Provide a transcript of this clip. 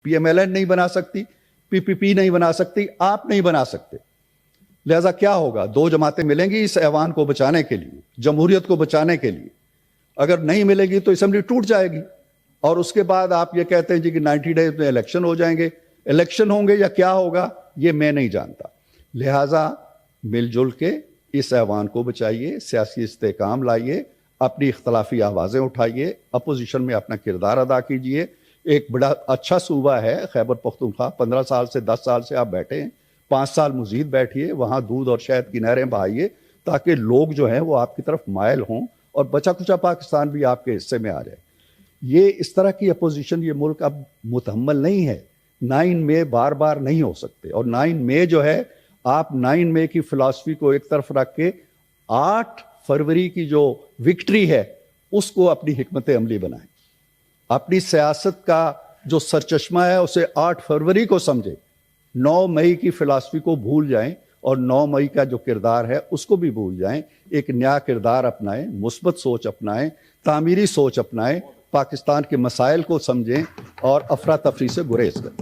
पीएमएलएन नहीं बना सकती, पीपीपी नहीं बना सकती, आप नहीं बना सकते। लिहाजा क्या होगा, दो जमातें मिलेंगी इस ऐवान को बचाने के लिए, जमहूरियत को बचाने के लिए। अगर नहीं मिलेगी तो असेंबली टूट जाएगी और उसके बाद आप ये कहते हैं जी कि 90 डेज में इलेक्शन हो जाएंगे। इलेक्शन होंगे या क्या होगा ये मैं नहीं जानता। लिहाजा मिलजुल के इस ऐवान को बचाइए, सियासी इस्तेकाम लाइए, अपनी इख्तलाफी आवाज़ें उठाइए, अपोजिशन में अपना किरदार अदा कीजिए। एक बड़ा अच्छा सूबा है खैबर पख्तूनख्वा, 15 साल से 10 साल से आप बैठे हैं, 5 साल मजीद बैठिए, वहाँ दूध और शहद की नहरें बहाइए ताकि लोग जो हैं वो आपकी तरफ मायल हों और बचा कुचा पाकिस्तान भी आपके हिस्से में आ जाए। ये इस तरह की अपोजिशन ये मुल्क अब मुतहम्मल नहीं है। 9 मई बार बार नहीं हो सकते और 9 मई जो है, आप 9 मई की फिलॉसफी को एक तरफ रख के 8 फरवरी की जो विक्ट्री है उसको अपनी हिकमत अमली बनाएं। अपनी सियासत का जो सरचश्मा है उसे 8 फरवरी को समझें। 9 मई की फिलॉसफी को भूल जाएं और 9 मई का जो किरदार है उसको भी भूल जाएं। एक नया किरदार अपनाएं, मुस्बत सोच अपनाएं, तामीरी सोच अपनाएं, पाकिस्तान के मसाइल को समझें और अफरा तफरी से गुरेज करें।